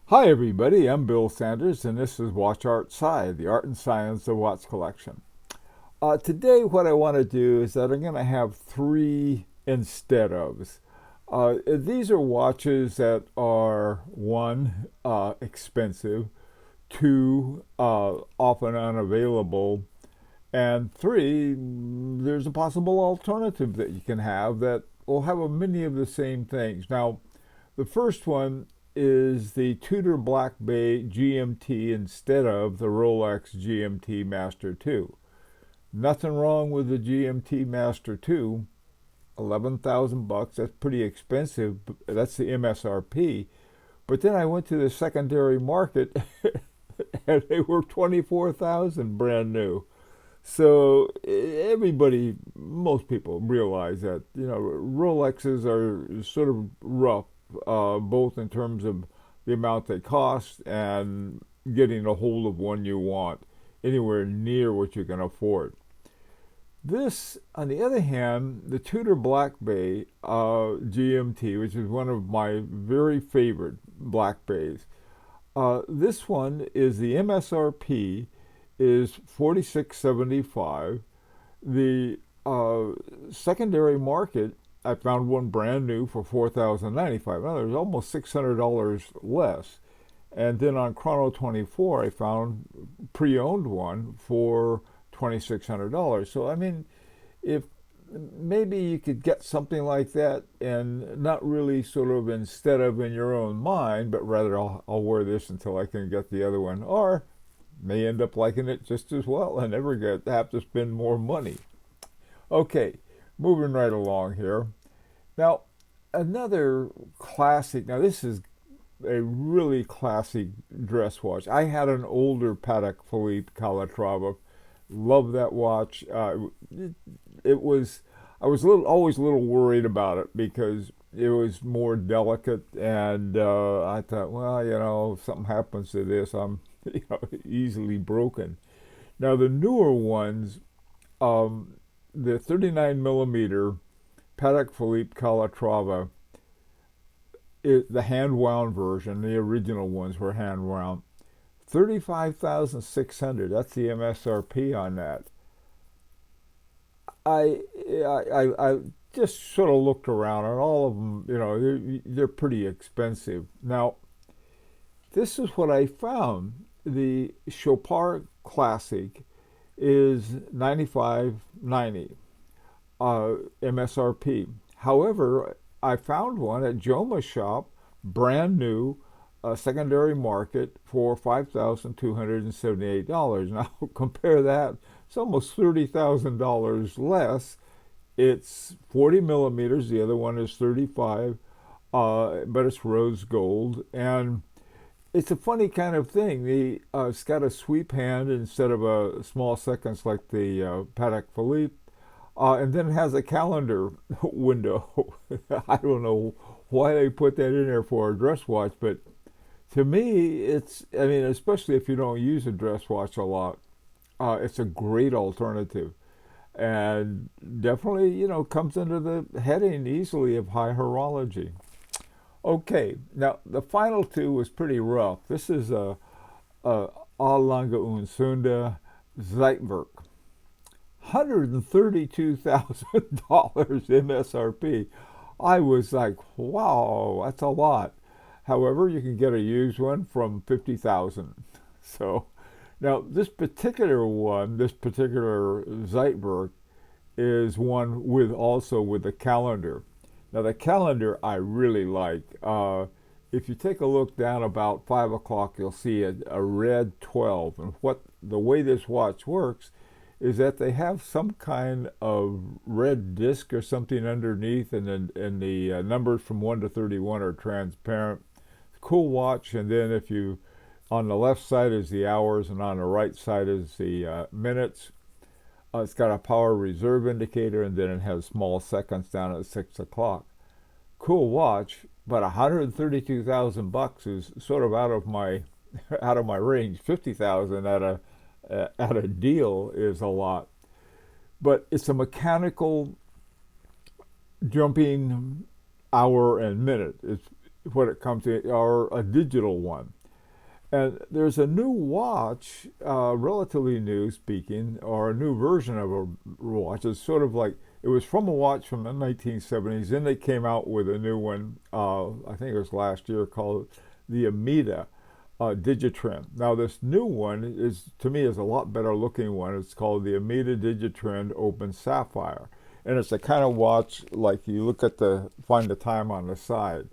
Hi everybody, I'm Bill Sanders and this is Watch Art Sci, the art and science of watch collection. Today what I want to do is that I'm going to have three instead ofs. These are watches that are one, expensive, two, often unavailable, and three, there's a possible alternative that you can have that will have many of the same things. Now, the first one is the Tudor Black Bay GMT instead of the Rolex GMT Master 2. Nothing wrong with the GMT Master 2. 11,000 bucks. That's pretty expensive. That's the MSRP. But then I went to the secondary market and they were 24,000 brand new. So everybody, most people realize that Rolexes are sort of rough, both in terms of the amount they cost and getting a hold of one you want anywhere near what you can afford. This, on the other hand, the Tudor Black Bay GMT, which is one of my very favorite Black Bays, this one is the MSRP is 46.75. The secondary market, I found one brand new for 4,095. Now there's almost $600 less. And then on Chrono 24, I found pre-owned one for $2,600. So I mean, if maybe you could get something like that and not really sort of instead of in your own mind, but rather I'll wear this until I can get the other one, or may end up liking it just as well and never have to spend more money. Okay, moving right along here. Now, another classic. Now, this is a really classic dress watch. I had an older Patek Philippe Calatrava. Love that watch. It was. I was always a little worried about it because it was more delicate, and I thought, well, if something happens to this, I'm easily broken. Now the newer ones, the 39 millimeter Patek Philippe Calatrava, the hand wound version, the original ones were hand wound. 35,600. That's the MSRP on that. I just sort of looked around, and all of them, they're pretty expensive. Now, this is what I found. The Chopard Classic is 95.90 MSRP. However, I found one at Joma's shop, brand new, secondary market for $5,278. Now compare that; it's almost $30,000 less. It's 40 millimeters. The other one is 35, but it's rose gold, and it's a funny kind of thing. It's got a sweep hand instead of a small seconds like the Patek Philippe, and then it has a calendar window. I don't know why they put that in there for a dress watch, but to me, I mean, especially if you don't use a dress watch a lot, it's a great alternative. And definitely, comes under the heading easily of high horology. Okay, now the final two was pretty rough. This is a Lange Söhne Zeitwerk, $132,000 MSRP. I was like, wow, that's a lot. However, you can get a used one from 50,000. So now this particular one, this particular Zeitwerk, is one also with a calendar. Now the calendar I really like. If you take a look down about 5 o'clock, you'll see a red 12. And the way this watch works is that they have some kind of red disc or something underneath, and the numbers from 1 to 31 are transparent. Cool watch. And then if you, on the left side is the hours, and on the right side is the minutes. It's got a power reserve indicator, and then it has small seconds down at 6 o'clock. Cool watch, but 132,000 bucks is sort of out of my range. 50,000 at a deal is a lot, but it's a mechanical jumping hour and minute. It's what it comes to, or a digital one. And there's a new watch, relatively new speaking, or a new version of a watch. It's sort of like it was from a watch from the 1970s. Then they came out with a new one, I think it was last year, called the Amida Digitrend. Now this new one is, to me, is a lot better looking one. It's called the Amida Digitrend Open Sapphire, and it's the kind of watch like you look at find the time on the side.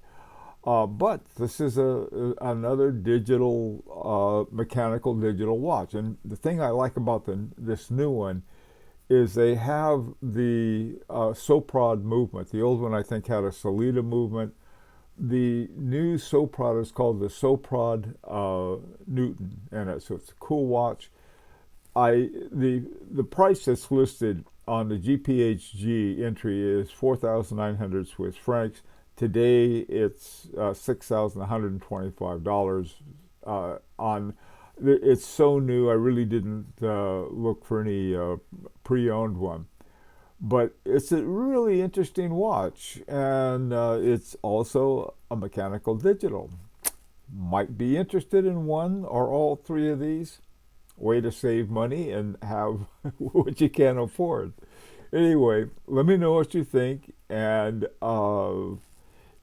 But this is another digital, mechanical digital watch. And the thing I like about this new one is they have the Soprod movement. The old one, I think, had a Solita movement. The new Soprod is called the Soprod Newton, and so it's a cool watch. The price that's listed on the GPHG entry is 4,900 Swiss francs. Today it's $6,125 on. It's so new. I really didn't look for any pre-owned one, but it's a really interesting watch, and it's also a mechanical digital. Might be interested in one or all three of these. Way to save money and have what you can afford. Anyway, let me know what you think, and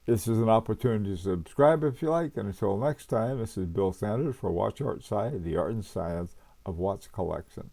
this is an opportunity to subscribe if you like. And until next time, this is Bill Sanders for Watch Art Sci, the art and science of watch collection.